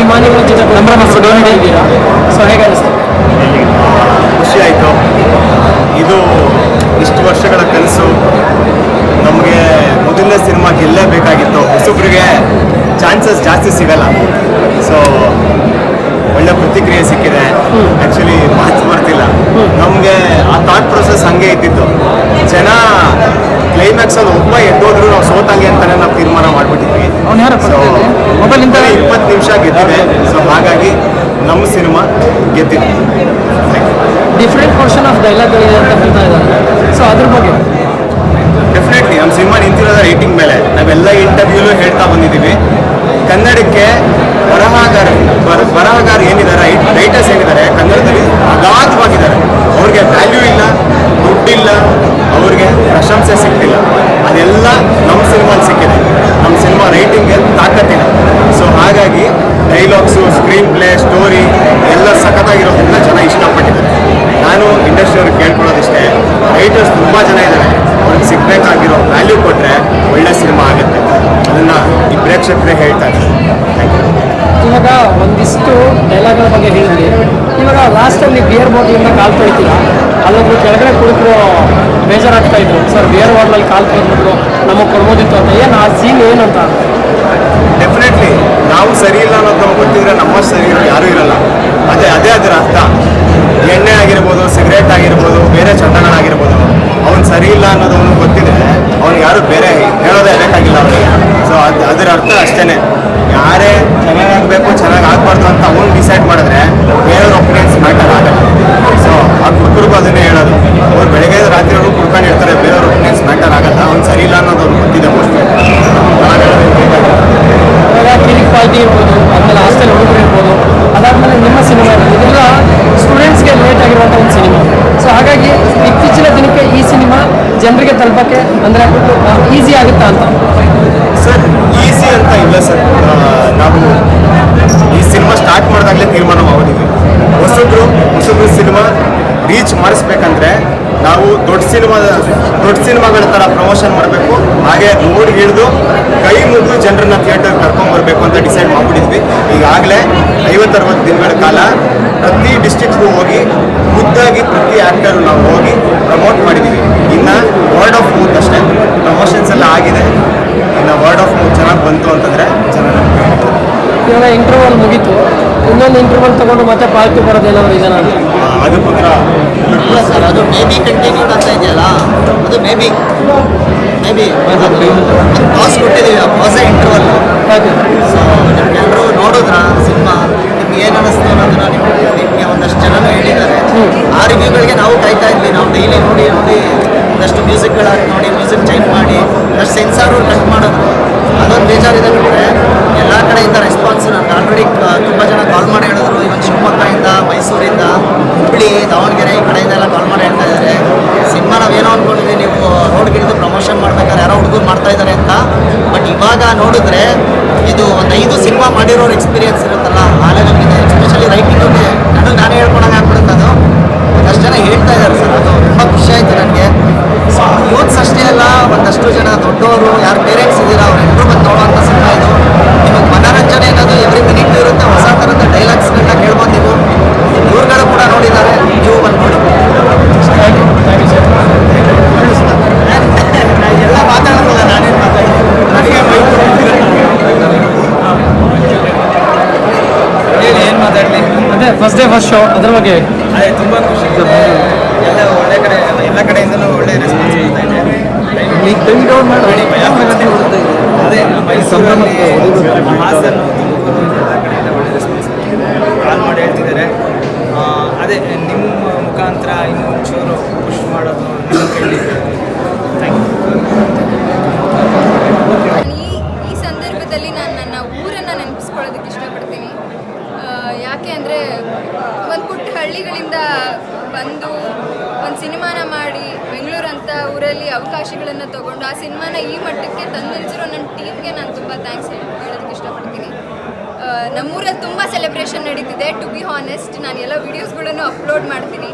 ಅಭಿಮಾನಿಗಳ ಜೊತೆ ಸಂಭ್ರಮ ಸುಡೋಣ ಇದ್ದೀರಾ, ಸೊ ಹೇಗೆ ಅನಿಸ್ತು? ಖುಷಿ ಆಯಿತು. ಇದು ಇಷ್ಟು ವರ್ಷಗಳ ಕನಸು. ನಮಗೆ ಮೊದಲನೇ ಸಿನಿಮಾ ಗೆಲ್ಲೇಬೇಕಾಗಿತ್ತು. ಹೊಸಬ್ರಿಗೆ ಚಾನ್ಸಸ್ ಜಾಸ್ತಿ ಸಿಗಲ್ಲ. ಸೊ ಒಳ್ಳೆ ಪ್ರತಿಕ್ರಿಯೆ ಸಿಕ್ಕಿದೆ. ಆ್ಯಕ್ಚುಲಿ ಮಾತು ಬರ್ತಿಲ್ಲ. ನಮಗೆ ಆ ಥಾಟ್ ಪ್ರೊಸೆಸ್ ಹಾಗೆ ಇದ್ದಿತ್ತು. ಜನ ಕ್ಲೈಮ್ಯಾಕ್ಸಲ್ಲಿ ಒಬ್ಬ ಎದ್ದೋದ್ರು ನಾವು ಸೋತಂಗೆ ಅಂತಲೇ ನಾವು ತೀರ್ಮಾನ ಮಾಡಿಬಿಟ್ಟಿದ್ವಿ. ಸೊ 20 ನಿಮಿಷ ಗೆದ್ದಿದೆ. ಸೊ ಹಾಗಾಗಿ ನಮ್ಮ ಸಿನಿಮಾ ಗೆದ್ದಿದೆ. ಡಿಫ್ರೆಂಟ್ ಪೋರ್ಷನ್ ಆಫ್ ಡೈಲಾಗ್ಗಳಿದೆ ಅಂತ ಹೇಳ್ತಾ ಇದ್ದಾರೆ. ಸೊ ಅದ್ರ ಬಗ್ಗೆ ಡೆಫಿನೆಟ್ಲಿ ನಮ್ಮ ಸಿನಿಮಾ ನಿಂತಿರೋದ ರೈಟಿಂಗ್ ಮೇಲೆ. ನಾವೆಲ್ಲ ಇಂಟರ್ವ್ಯೂಲು ಹೇಳ್ತಾ ಬಂದಿದ್ದೀವಿ. ಕನ್ನಡಕ್ಕೆ ಬರಹಗಾರ ಏನಿದ್ದಾರೆ, ರೈಟರ್ಸ್ ಏನಿದ್ದಾರೆ ಕನ್ನಡದಲ್ಲಿ ಅಗಾಧವಾಗಿದ್ದಾರೆ. ಅವ್ರಿಗೆ ವ್ಯಾಲ್ಯೂ ಇಲ್ಲ, ದುಡ್ಡಿಲ್ಲ, ಅವ್ರಿಗೆ ಪ್ರಶಂಸೆ ಸಿಗ್ತಿಲ್ಲ. ಅದೆಲ್ಲ ನಮ್ಮ ಸಿನಿಮಾಲ್ಲಿ ಸಿಕ್ಕಿದೆ. ನಮ್ಮ ಸಿನಿಮಾ ರೈಟಿಂಗ್ಗೆ ತಾಕತ್ತಿದೆ. ಸೊ ಹಾಗಾಗಿ ಡೈಲಾಗ್ಸು, ಸ್ಕ್ರೀನ್ ಪ್ಲೇ, ಸ್ಟೋರಿ ಎಲ್ಲ ಸಖತ್ತಾಗಿರೋದನ್ನ ಜನ ಇಷ್ಟಪಟ್ಟಿದ್ದಾರೆ. ನಾನು ಇಂಡಸ್ಟ್ರಿಯವ್ರಿಗೆ ಕೇಳ್ಕೊಳ್ಳೋದಿಷ್ಟೇ, ರೈಟರ್ಸ್ ತುಂಬ ಜನ ಇದ್ದಾರೆ. ಅವ್ರಿಗೆ ಸಿಗಬೇಕಾಗಿರೋ ವ್ಯಾಲ್ಯೂ ಕೊಟ್ಟರೆ ಒಳ್ಳೆ ಸಿನಿಮಾ ಆಗುತ್ತೆ. ಅದನ್ನು ಈ ಪ್ರೇಕ್ಷಕರೇ ಹೇಳ್ತಾರೆ. Thank you. ಇವಾಗ ಒಂದಿಷ್ಟು ಡೈಲಾಗ್ಗಳ ಬಗ್ಗೆ ಹೇಳಿದ್ರಿ. ಇವಾಗ ಲಾಸ್ಟಲ್ಲಿ ಬಿಯರ್ ಬಾಟ್ಲಿಂದ ಕಾಲು ತೊಳಿತೀರಾ, ಅಲ್ಲೊಬ್ರು ಕೆಳಗಡೆ ಕುಳಿತರು ಬೇಜಾರಾಗ್ತಾ ಇದ್ರು, ಸರ್ ಬಿಯರ್ ಬಾಟ್ಲಲ್ಲಿ ಕಾಲು ತೊಳೆದ್ಬಿಟ್ರು, ನಮಗೆ ಕೊಡ್ಬೋದಿತ್ತು ಅಂತ. ಏನು ಆ ಸೀನ್ ಏನಂತ? ಡೆಫಿನೆಟ್ಲಿ ನಾವು ಸರಿ ಇಲ್ಲ ಅನ್ನೋದು ನಮ್ಗೆ ಗೊತ್ತಿದ್ರೆ ನಮ್ಮಷ್ಟು ಸರಿ ಇರೋ ಯಾರೂ ಇರಲ್ಲ. ಅದೇ ಅದರ ಅರ್ಥ. ಎಣ್ಣೆ ಆಗಿರ್ಬೋದು, ಸಿಗರೇಟ್ ಆಗಿರ್ಬೋದು, ಬೇರೆ ಚಟಗಳಾಗಿರ್ಬೋದು, ಅವ್ನು ಸರಿ ಇಲ್ಲ ಅನ್ನೋದು ಅವ್ನಿಗೆ ಗೊತ್ತಿದೆ. ಅವ್ನಿಗೆ ಯಾರು ಬೇರೆ ಹೇಳೋದೇ ಬೇಕಾಗಿಲ್ಲ ಅವನಿಗೆ. ಸೊ ಅದರ ಅರ್ಥ ಅಷ್ಟೇ. ಯಾರೇ ಚೆನ್ನಾಗಾಗಬೇಕು, ಚೆನ್ನಾಗಿ ಆಗಬಾರ್ದು ಅಂತ ಅವ್ನು ಡಿಸೈಡ್ ಮಾಡಿದ್ರೆ ಬೇರೆಯವ್ರ ಒಪಿನಿಯನ್ಸ್ ಮ್ಯಾಟರ್ ಆಗಲ್ಲ. ಸೊ ಆ ಕುಡ್ಕರಿಗೂ ಅದನ್ನೇ ಹೇಳೋದು. ಅವ್ರು ಬೆಳಗ್ಗೆ ರಾತ್ರಿವರೆಗೂ ಕುಡ್ಕೊಂಡು ಇರ್ತಾರೆ, ಬೇರೆಯವ್ರ ಒಪಿನಿಯನ್ಸ್ ಮ್ಯಾಟರ್ ಆಗಲ್ಲ. ಅವ್ನು ಸರಿ ಇಲ್ಲ ಅನ್ನೋದು ಅವ್ನಿಗೆ ಗೊತ್ತಿದೆ. ಮೋಸ್ಟ್ಲಿ ಇವಾಗ ಕ್ಲಿನಿಕ್ ಪಾರ್ಟಿ ಇರ್ಬೋದು, ಆಮೇಲೆ ಹಾಸ್ಟೆಲ್ ಹುಡುಗರು ಇರ್ಬೋದು, ಅದಾದಮೇಲೆ ನಿಮ್ಮ ಸಿನಿಮಾ ಇದೆಲ್ಲ ಸ್ಟೂಡೆಂಟ್ಸ್ಗೆ ಲೇಟ್ ಆಗಿರುವಂಥ ಒಂದು ಸಿನಿಮಾ. ಸೊ ಹಾಗಾಗಿ ಇತ್ತೀಚಿನ ದಿನಕ್ಕೆ ಈ ಸಿನಿಮಾ ಜನರಿಗೆ ತಲುಪಕ್ಕೆ ಅಂದರೆ ಈಸಿ ಆಗುತ್ತಾ ಅಂತ? ಸರ್ ಈಸಿ ಅಂತ ಇಲ್ಲ ಸರ್. ನಾವು ಈ ಸಿನಿಮಾ ಸ್ಟಾರ್ಟ್ ಮಾಡಿದಾಗಲೇ ತೀರ್ಮಾನ ಮಾಡಿದ್ವಿ. ಹೊಸಬ್ರು ಸಿನಿಮಾ ರೀಚ್ ಮಾಡಿಸ್ಬೇಕಂದ್ರೆ ನಾವು ದೊಡ್ಡ ಸಿನಿಮಾಗಳ ಥರ ಪ್ರಮೋಷನ್ ಮಾಡಬೇಕು. ಹಾಗೆ ರೋಡ್ ಹಿಡಿದು ಕೈ ಮುಗಿದು ಜನರನ್ನ ಥಿಯೇಟರ್ ಕರ್ಕೊಂಡ್ಬರ್ಬೇಕು ಅಂತ ಡಿಸೈಡ್ ಮಾಡಿಬಿಟ್ಟಿದ್ವಿ. ಈಗಾಗಲೇ 50-60 ದಿನಗಳ ಕಾಲ ಪ್ರತಿ ಡಿಸ್ಟ್ರಿಕ್ಟ್ಗೂ ಹೋಗಿ ಖುದ್ದಾಗಿ ಪ್ರತಿ ಆ್ಯಕ್ಟರು ನಾವು ಹೋಗಿ ಪ್ರಮೋಟ್ ಮಾಡಿದ್ದೀವಿ. ಇನ್ನು ವರ್ಡ್ ಆಫ್ ಮೌತ್ ಅಷ್ಟೇ. ಪ್ರಮೋಷನ್ಸ್ ಎಲ್ಲ ಆಗಿದೆ. ಇನ್ನು ವರ್ಡ್ ಆಫ್ ಮೌತ್ ಚೆನ್ನಾಗಿ ಬಂತು ಅಂತಂದರೆ ಚೆನ್ನಾಗಿ. ಇವಾಗ ಇಂಟರ್ವಲ್ ಮುಗೀತು, ಇನ್ನೊಂದು ಇಂಟರ್ವಲ್ ತಗೊಂಡು ಮತ್ತೆ ಪಾರ್ಟಿ ಬರೋದೇನಾದ್ರು ಇದನ್ನ ಅದು ಪುತ್ರ ಇಲ್ಲ ಸರ್, ಅದು ಮೇ ಬಿ ಕಂಟಿನ್ಯೂಡ್ ಅಂತ ಇದೆಯಲ್ಲ, ಅದು ಮೇ ಬಿ ಪಾಸ್ ಕೊಟ್ಟಿದ್ದೀವಿ. ಹೊಸ ಇಂಟರ್ವಲ್. ಸೊ ನಿಮ್ಗೆಲ್ಲರೂ ನೋಡಿದ್ರ ಸಿನಿಮಾ, ನಿಮ್ಗೆ ಏನು ಅನ್ನಿಸ್ತು ಅನ್ನೋದನ್ನ ನಿಮಗೆ ಒಂದಷ್ಟು ಜನನು ಹೇಳಿದ್ದಾರೆ. ಆ ರಿವ್ಯೂಗಳಿಗೆ ನಾವು ಕಾಯ್ತಾ ಇದ್ವಿ. ನಾವು ಡೈಲಿ ನೋಡಿ ಒಂದಷ್ಟು ಮ್ಯೂಸಿಕ್ಗಳಾಗಿ ನೋಡಿ, ಮ್ಯೂಸಿಕ್ ಚೇಂಜ್ ಮಾಡಿ ಒಂದಷ್ಟು ಸೆನ್ಸಾರು ಕಟ್ ಮಾಡೋದು. ಅದೊಂದು ಬೇಜಾರಿದೆ ಬಿಟ್ಟರೆ ಎಲ್ಲ ಕಡೆಯಿಂದ ರೆಸ್ಪಾನ್ಸ್. ನನಗೆ ಆಲ್ರೆಡಿ ತುಂಬ ಜನ ಕಾಲ್ ಮಾಡಿ ಹೇಳಿದ್ರು. ಇವನ್ ಶಿವಮೊಗ್ಗದಿಂದ, ಮೈಸೂರಿಂದ, ಹುಬ್ಬಳ್ಳಿ, ದಾವಣಗೆರೆ ಈ ಕಡೆಯಿಂದ ಎಲ್ಲ ಕಾಲ್ ಮಾಡಿ ಹೇಳ್ತಾ ಇದ್ದಾರೆ, ಸಿನಿಮಾ ನಾವೇನೋ ಅಂದ್ಕೊಂಡಿದ್ವಿ ನೀವು ರೋಡ್ಗಿಳಿದು ಪ್ರಮೋಷನ್ ಮಾಡ್ಬೇಕಾದ್ರೆ ಯಾರೋ ಹುಡುಗರು ಮಾಡ್ತಾ ಇದ್ದಾರೆ ಅಂತ. ಬಟ್ ಇವಾಗ ನೋಡಿದ್ರೆ ಇದು ಒಂದು 5 ಸಿನಿಮಾ ಮಾಡಿರೋರು ಎಕ್ಸ್ಪೀರಿಯನ್ಸ್ ಇರುತ್ತಲ್ಲ, ಆ ಲೆವೆಲ್ಗಿದೆ. ಎಸ್ಪೆಷಲಿ ರೈಟಿಂಗ್ಗೆ ನಾನೇ ಹೇಳ್ಕೊಂಡಾಗ ಆಗ್ಬಿಡುತ್ತೆ. ಅದು ಒಂದಷ್ಟು ಜನ ಹೇಳ್ತಾ ಇದ್ದಾರೆ ಸರ್. ಅದು ತುಂಬ ಖುಷಿ ಆಯಿತು ನನಗೆ. ಸೊ ಯೂತ್ಸ್ ಅಷ್ಟೇ ಅಲ್ಲ, ಒಂದಷ್ಟು ಜನ ದೊಡ್ಡವರು ಯಾರು ಪೇರೆಂಟ್ಸ್ ಇದ್ದೀರಾ ಅವರೆಲ್ಲರೂ ಬಂದು ನೋಡೋವಂಥ ಸಿನಿಮಾ ಇದು. ನಿಮಗೆ ಮನೋರಂಜನೆ ಅನ್ನೋದು ಎವ್ರಿ ಮಿನಿಟ್ ಇರುತ್ತೆ. ಹೊಸ ಥರದ ಡೈಲಾಗ್ಸ್ಗಳನ್ನ ಕೇಳ್ಬೋದು ನೀವು. ಇವ್ರುಗಳು ಕೂಡ ನೋಡಿದ್ದಾರೆ, ನೀವು ಬಂದು ನೋಡಿ. ಎಲ್ಲ ಮಾತಾಡೋದಿಲ್ಲ, ನಾನೇನು ಮಾತಾಡ್ತೀನಿ. ನನಗೆ ಹೇಳಿ, ಏನು ಮಾತಾಡಲಿ? ಅದೇ ಫಸ್ಟ್ ಡೇ ಫಸ್ಟ್ ಶೋ, ಅದ್ರ ಬಗ್ಗೆ ಅದೇ ತುಂಬ ಖುಷಿ ಇದೆ. ಎಲ್ಲ ಒಳ್ಳೆ ಕಡೆ, ಎಲ್ಲ ಕಡೆಯಿಂದಲೂ ಒಳ್ಳೆ ರೆಸ್ಪಾನ್ಸ್ ಬರ್ತಾ ಇದೆ. ಅದೇ ಮೈಸೂರಲ್ಲಿ, ಹಾಸನ, ತುಮಕೂರು ಎಲ್ಲ ಕಡೆಯಿಂದ ಒಳ್ಳೆ ರೆಸ್ಪಾನ್ಸ್ ಕಾಲ್ ಮಾಡಿ ಹೇಳ್ತಿದ್ದಾರೆ. ಅದೇ ನಿಮ್ಮ ಮುಖಾಂತರ ಇನ್ನೂ ಒಂಚೂರು ಪುಷ್ ಮಾಡೋದು ಕೇಳಿ. Thank you. ಈ ಸಂದರ್ಭದಲ್ಲಿ ನಾನು ನನ್ನ ಊರನ್ನು ನೆನಪಿಸ್ಕೊಳ್ಳೋದಕ್ಕೆ ಇಷ್ಟಪಡ್ತೀನಿ. ಯಾಕೆ ಅಂದರೆ ಒಂದು ಪುಟ್ಟ ಹಳ್ಳಿಗಳಿಂದ ಬಂದು ಒಂದು ಸಿನಿಮಾನ ಮಾಡಿ ಬೆಂಗಳೂರಂಥ ಊರಲ್ಲಿ ಅವಕಾಶಗಳನ್ನು ತೊಗೊಂಡು ಆ ಸಿನಿಮಾನ ಈ ಮಟ್ಟಕ್ಕೆ ತಂದು ನಿಲ್ಲಿಸಿರೋ ನನ್ನ ಟೀಮ್ಗೆ ನಾನು ತುಂಬ ಥ್ಯಾಂಕ್ಸ್ ಹೇಳೋದಕ್ಕೆ ಇಷ್ಟಪಡ್ತೀನಿ. ನಮ್ಮೂರಲ್ಲಿ ತುಂಬ ಸೆಲೆಬ್ರೇಷನ್ ನಡೀತಿದೆ. ಟು ಬಿ ಹಾನೆಸ್ಟ್, ನಾನು ಎಲ್ಲ ವೀಡಿಯೋಸ್ಗಳನ್ನು ಅಪ್ಲೋಡ್ ಮಾಡ್ತೀನಿ.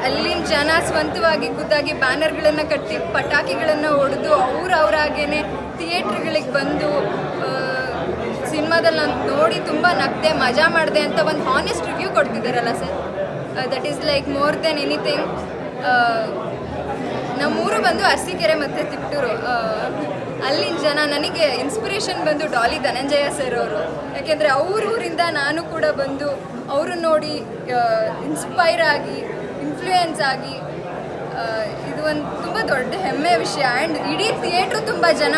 ಅಲ್ಲಿನ ಜನ ಸ್ವಂತವಾಗಿ ಖುದ್ದಾಗಿ ಬ್ಯಾನರ್ಗಳನ್ನು ಕಟ್ಟಿ ಪಟಾಕಿಗಳನ್ನು ಹೊಡೆದು ಅವರಾಗೇ ಥಿಯೇಟ್ರ್ಗಳಿಗೆ ಬಂದು ಸಿನಿಮಾ ಸಿನಿಮಾದಲ್ಲಿ ನಾನು ನೋಡಿ ತುಂಬ ನಗ್ದೆ ಮಜಾ ಮಾಡಿದೆ ಅಂತ ಒಂದು ಹಾನೆಸ್ಟ್ ರಿವ್ಯೂ ಕೊಡ್ತಿದ್ದಾರಲ್ಲ sir, that is like more than anything. ನಮ್ಮೂರು ಬಂದು ಅರಸೀಕೆರೆ ಮತ್ತು ತಿಪ್ಟೂರು. ಅಲ್ಲಿನ ಜನ ನನಗೆ ಇನ್ಸ್ಪಿರೇಷನ್ ಬಂದು ಡಾಲಿ ಧನಂಜಯ ಸರ್ ಅವರು. ಯಾಕೆಂದರೆ ಅವ್ರ ಊರಿಂದ ನಾನು ಕೂಡ ಬಂದು ಅವ್ರನ್ನ ನೋಡಿ ಇನ್ಸ್ಪೈರ್ ಆಗಿ ಇನ್ಫ್ಲೂಯೆನ್ಸ್ ಆಗಿ ಇದು ಒಂದು ತುಂಬ ದೊಡ್ಡ ಹೆಮ್ಮೆಯ ವಿಷಯ. ಆ್ಯಂಡ್ ಇಡೀ ಥಿಯೇಟ್ರು ತುಂಬ ಜನ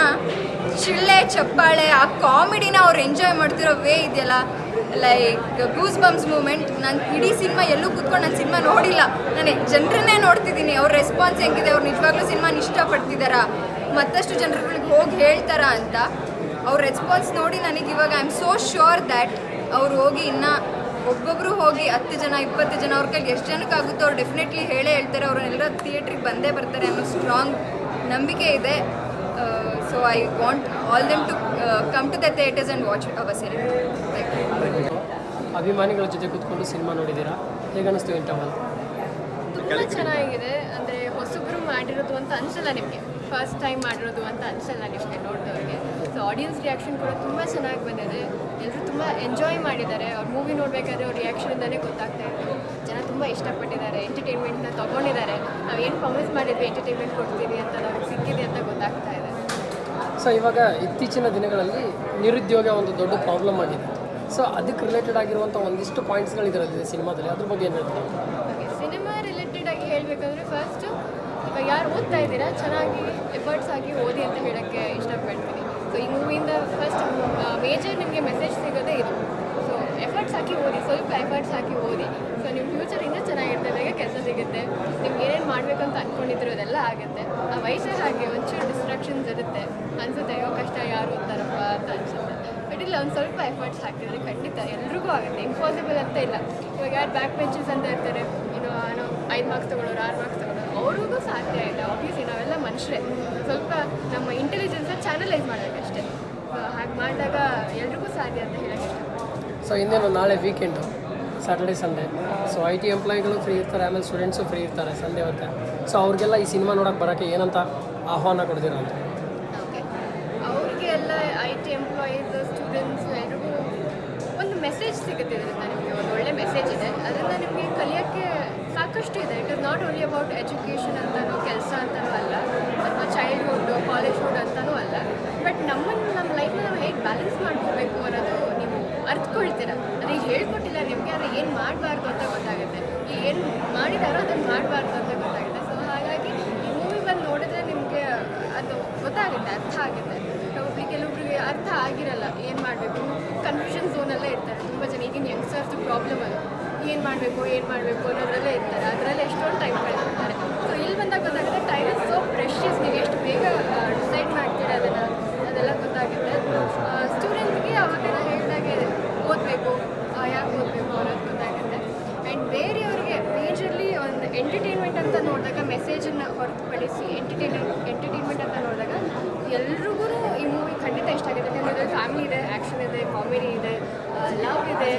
ಚಿಳ್ಳೆ ಚಪ್ಪಾಳೆ ಆ ಕಾಮಿಡಿನ ಅವ್ರು ಎಂಜಾಯ್ ಮಾಡ್ತಿರೋ ವೇ ಇದೆಯಲ್ಲ, ಲೈಕ್ ಗೂಸ್ ಬಂಪ್ಸ್ ಮೂಮೆಂಟ್. ನಾನು ಇಡೀ ಸಿನಿಮಾ ಎಲ್ಲೂ ಕೂತ್ಕೊಂಡು ನಾನು ಸಿನಿಮಾ ನೋಡಿಲ್ಲ, ನಾನು ಜನರನ್ನೇ ನೋಡ್ತಿದ್ದೀನಿ. ಅವ್ರ ರೆಸ್ಪಾನ್ಸ್ ಹೆಂಗಿದೆ, ಅವ್ರು ನಿಜವಾಗ್ಲೂ ಸಿನಿಮಾನ ಇಷ್ಟಪಡ್ತಿದ್ದಾರಾ, ಮತ್ತಷ್ಟು ಜನರುಗಳಿಗೆ ಹೋಗಿ ಹೇಳ್ತಾರಾ ಅಂತ ಅವ್ರ ರೆಸ್ಪಾನ್ಸ್ ನೋಡಿ ನನಗೆ ಇವಾಗ I am so sure that ಅವ್ರು ಹೋಗಿ ಇನ್ನೂ ಒಬ್ಬೊಬ್ಬರು ಹೋಗಿ 10 ಜನ 20 ಜನ ಅವ್ರ ಕೈಗೆ ಎಷ್ಟು ಜನಕ್ಕಾಗುತ್ತೋ ಅವ್ರು ಡೆಫಿನೆಟ್ಲಿ ಹೇಳೇ ಹೇಳ್ತಾರೆ. ಅವರೆಲ್ಲರೂ ಥಿಯೇಟ್ರಿಗೆ ಬಂದೇ ಬರ್ತಾರೆ ಅನ್ನೋ ಸ್ಟ್ರಾಂಗ್ ನಂಬಿಕೆ ಇದೆ. So I want all them to come to the theatres and watch our cinema. ಅಭಿಮಾನಿಗಳ ಜೊತೆ ಕೂತ್ಕೊಂಡು ಸಿನಿಮಾ ನೋಡಿದ್ದೀರಾ, ಹೇಗನ್ನಿಸ್ತು ಇಂಟರ್ವಲ್? ತುಂಬ ಚೆನ್ನಾಗಿದೆ. ಅಂದರೆ ಹೊಸಬ್ರು ಮಾಡಿರೋದು ಅಂತ ಅನಿಸಲ್ಲ ನಿಮಗೆ, ಫಸ್ಟ್ ಟೈಮ್ ಮಾಡಿರೋದು ಅಂತ ಅನಿಸಲ್ಲ ನಿಮಗೆ ನೋಡಿದವ್ರಿಗೆ. ಸೊ ಆಡಿಯನ್ಸ್ ರಿಯಾಕ್ಷನ್ ಕೂಡ ತುಂಬ ಚೆನ್ನಾಗಿ ಬಂದಿದೆ. ಎಲ್ಲರೂ ತುಂಬ ಎಂಜಾಯ್ ಮಾಡಿದ್ದಾರೆ. ಅವ್ರು ಮೂವಿ ನೋಡಬೇಕಾದ್ರೆ ಅವ್ರ ರಿಯಾಕ್ಷನಿಂದಲೇ ಗೊತ್ತಾಗ್ತಾ ಇತ್ತು. ಜನ ತುಂಬ ಇಷ್ಟಪಟ್ಟಿದ್ದಾರೆ, ಎಂಟರ್ಟೈನ್ಮೆಂಟ್ನ ತೊಗೊಂಡಿದ್ದಾರೆ. ನಾವು ಏನು ಪ್ರಾಮಿಸ್ ಮಾಡಿದ್ವಿ ಎಂಟರ್ಟೈನ್ಮೆಂಟ್ ಕೊಡ್ತೀವಿ ಅಂತ ನಮಗೆ ಸಿಕ್ಕಿದೆ ಅಂತ ಗೊತ್ತಾಗ್ತಾ ಇದೆ. ಸೊ ಇವಾಗ ಇತ್ತೀಚಿನ ದಿನಗಳಲ್ಲಿ ನಿರುದ್ಯೋಗ ಒಂದು ದೊಡ್ಡ ಪ್ರಾಬ್ಲಮ್ ಆಗಿದೆ. ಸೊ ಅದಕ್ಕೆ ರಿಲೇಟೆಡ್ ಆಗಿರುವಂಥ ಒಂದಿಷ್ಟು ಪಾಯಿಂಟ್ಸ್ಗಳು ಇದರಲ್ಲಿದೆ ಸಿನಿಮಾದಲ್ಲಿ, ಅದ್ರ ಬಗ್ಗೆ ಏನು ಹೇಳ್ತೀರಾ? ಓಕೆ, ಸಿನಿಮಾ ರಿಲೇಟೆಡ್ ಆಗಿ ಹೇಳಬೇಕಂದ್ರೆ ಫಸ್ಟು ಇವಾಗ ಯಾರು ಓದ್ತಾ ಇದ್ದೀರಾ ಚೆನ್ನಾಗಿ ಎಫರ್ಟ್ಸ್ ಆಗಿ ಓದಿ ಅಂತ ಹೇಳೋಕ್ಕೆ ಇಷ್ಟಪಡ್ತೀನಿ. ಸೊ ಈ ಮೂವಿಯಿಂದ ಫಸ್ಟ್ ಮೇಜರ್ ನಿಮಗೆ ಮೆಸೇಜ್ ಸಿಗೋದೇ ಇದು. ಸೊ ಎಫರ್ಟ್ಸ್ ಹಾಕಿ ಓದಿ, ಸ್ವಲ್ಪ ಎಫರ್ಟ್ಸ್ ಹಾಕಿ ಓದಿ. ಸೊ ನಿಮ್ಮ ಫ್ಯೂಚರ್ ಇನ್ನೂ ಚೆನ್ನಾಗಿರುತ್ತೆ, ಬೇಗ ಕೆಲಸ ಸಿಗುತ್ತೆ, ನಿಮ್ಗೆ ಏನೇನು ಮಾಡಬೇಕಂತ ಅಂದ್ಕೊಂಡಿದ್ರು ಅದೆಲ್ಲ ಆಗುತ್ತೆ. ಆ ವಯಸ್ಸೇ ಹಾಗೆ ಒಂಚೂರು ಡಿಸ್ಟ್ರಾಕ್ಷನ್ಸ್ ಇರುತ್ತೆ, ಅನಿಸುತ್ತೆ ಅಯ್ಯೋ ಕಷ್ಟ ಯಾರು ಓದ್ತಾರಪ್ಪ ಅಂತ ಅನಿಸುತ್ತೆ. ಬಟ್ ಇಲ್ಲ, ಒಂದು ಸ್ವಲ್ಪ ಎಫರ್ಟ್ಸ್ ಹಾಕಿದರೆ ಖಂಡಿತ ಎಲ್ರಿಗೂ ಆಗುತ್ತೆ, ಇಂಪಾಸಿಬಲ್ ಅಂತ ಇಲ್ಲ. ಇವಾಗ ಯಾರು ಬ್ಯಾಕ್ ಬೆಂಚಸ್ ಅಂತ ಇರ್ತಾರೆ, ನಾವು 5 ಮಾರ್ಕ್ಸ್ ತೊಗೊಳೋರು 6 ಮಾರ್ಕ್ಸ್ ತೊಗೊಳೋರು, ಅವ್ರಿಗೂ ಸಾಧ್ಯ ಇಲ್ಲ. ಆಬ್ವಿಯಸ್ಲಿ ನಾವೆಲ್ಲ ಮನುಷ್ಯರೇ, ಸ್ವಲ್ಪ ನಮ್ಮ ಇಂಟೆಲಿಜೆನ್ಸ್ನ ಚಾನಲೈಸ್ ಮಾಡಬೇಕಷ್ಟೇ. ಹಾಗೆ ಮಾಡಿದಾಗ ಎಲ್ರಿಗೂ ಸಾಧ್ಯ ಅಂತ ಹೇಳೋಕ್ಕೆ ಇಷ್ಟ. ಸೊ ಇನ್ನೇನು ನಾಳೆ weekend, Saturday Sunday. So IT ಎಂಪ್ಲಾಯಿಗಳು ಫ್ರೀ ಇರ್ತಾರೆ, ಆಮೇಲೆ ಸ್ಟೂಡೆಂಟ್ಸು ಫ್ರೀ ಇರ್ತಾರೆ ಸಂಡೇ ಹೊರಗೆ. ಸೊ ಅವ್ರಿಗೆಲ್ಲ ಈ ಸಿನಿಮಾ ನೋಡೋಕ್ಕೆ ಬರೋಕ್ಕೆ ಏನಂತ ಆಹ್ವಾನ ಕೊಡ್ತೀರಾ ಅಂತ? ಓಕೆ, ಅವ್ರಿಗೆ ಎಲ್ಲ IT ಎಂಪ್ಲಾಯೀಸ್ ಸ್ಟೂಡೆಂಟ್ಸ್ ಎಲ್ರಿಗೂ ಒಂದು ಮೆಸೇಜ್ ಸಿಗುತ್ತೆ ಇದರಿಂದ. ನಿಮಗೆ ಒಂದು ಒಳ್ಳೆ ಮೆಸೇಜ್ ಇದೆ, ಅದರಿಂದ ನಿಮಗೆ ಕಲಿಯೋಕ್ಕೆ ಸಾಕಷ್ಟು ಇದೆ. It is not only about education ಅಂತಲೂ ಕೆಲಸ ಅಂತಲೂ ಅಲ್ಲ, ಅಥವಾ ಚೈಲ್ಡ್ಹುಡ್ ಕಾಲೇಜ್ಹುಡ್ ಅಂತಲೂ ಅಲ್ಲ. ಬಟ್ ನಮ್ಮ ಲೈಫ್ನ ನಾವು ಹೇಗೆ ಬ್ಯಾಲೆನ್ಸ್ ಮಾಡ್ಕೋಬೇಕು ಅನ್ನೋದು ನೀವು ಅರ್ಥಕೊಳ್ತೀರಾ. ಅದು ಹೇಳ್ಕೊಟ್ಟಿಲ್ಲ ನಿಮಗೆ, ಆದರೆ ಏನು ಮಾಡಬಾರ್ದು ಅಂತ ಗೊತ್ತಾಗುತ್ತೆ, ಏನು ಮಾಡಿದಾರೋ ಅದನ್ನು ಮಾಡಬಾರ್ದು ಅಂತ ಗೊತ್ತಾಗುತ್ತೆ. ಸೊ ಹಾಗಾಗಿ ಈ ಮೂವಿ ಬಂದು ನೋಡಿದ್ರೆ ನಿಮಗೆ ಅದು ಗೊತ್ತಾಗುತ್ತೆ, ಅರ್ಥ ಆಗುತ್ತೆ. ಕೆಲವೊಬ್ಬರಿಗೆ ಅರ್ಥ ಆಗಿರಲ್ಲ, ಏನು ಮಾಡಬೇಕು, ಕನ್ಫ್ಯೂಷನ್ ಝೋನಲ್ಲೇ ಇರ್ತಾರೆ ತುಂಬ ಜನ. ಈಗಿನ ಯಂಗ್ಸ್ಟರ್ಸ್ ಪ್ರಾಬ್ಲಮ್ ಅದು, ಏನು ಮಾಡಬೇಕು ಅನ್ನೋದ್ರಲ್ಲೇ ಇರ್ತಾರೆ, ಅದರಲ್ಲೇ ಎಷ್ಟೊಂದು ಟೈಮ್ ಕಳೆದಿರ್ತಾರೆ. ಸೊ ಇಲ್ಲಿ ಬಂದಾಗ ಗೊತ್ತಾಗುತ್ತೆ ಟೈಮ್ ಇಸ್ ಸೋ ಪ್ರೆಷಿಯಸ್, ನೀವು ಎಷ್ಟು ಬೇಗ ಡಿಸೈಡ್ ಮಾಡ್ತೀರಾ ಅದೆಲ್ಲ ಗೊತ್ತಾಗುತ್ತೆ. ಸ್ಟೂಡೆಂಟ್ಸ್ಗೆ ಅವಾಗ ನಾನು ಹೇಳಿದಾಗೆ ಓದಬೇಕು, ಯಾಕೆ ಓದಬೇಕು ಅನ್ನೋದು ಗೊತ್ತಾಗುತ್ತೆ. ಆ್ಯಂಡ್ ಬೇರೆಯವ್ರಿಗೆ ಮೇಜರ್ಲಿ ಒಂದು ಎಂಟರ್ಟೈನ್ಮೆಂಟ್ ಅಂತ ನೋಡಿದಾಗ, ಮೆಸೇಜನ್ನು ಹೊರತುಪಡಿಸಿ ಎಂಟರ್ಟೈನ್ಮೆಂಟ್ ಅಂತ ನೋಡಿದಾಗ ಎಲ್ರಿಗೂ ಈ ಮೂವಿ ಖಂಡಿತ ಇಷ್ಟ ಆಗುತ್ತೆ. ಯಾಕಂದರೆ ಫ್ಯಾಮಿಲಿ ಇದೆ, ಆ್ಯಕ್ಷನ್ ಇದೆ, ಕಾಮಿಡಿ ಇದೆ, ಲವ್ ಇದೆ,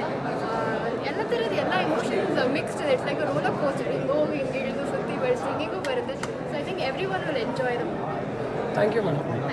ಎಲ್ಲ ಥರದ್ದು ಎಲ್ಲ ಎಮೋಷನ್ಸ್ ಮಿಕ್ಸ್ಡ್ ಇದೆ. It's like a roller coaster, ಹಿಂಗೆ ಹೋಗಿ ಹಿಂಗೆ ಇಳಿದು ಸುತ್ತಿ ಬೆಳೆಸಿ ಹಿಂಗಿಗೂ ಬರುತ್ತೆ. So I think every one will enjoy the movie. Thank you madam.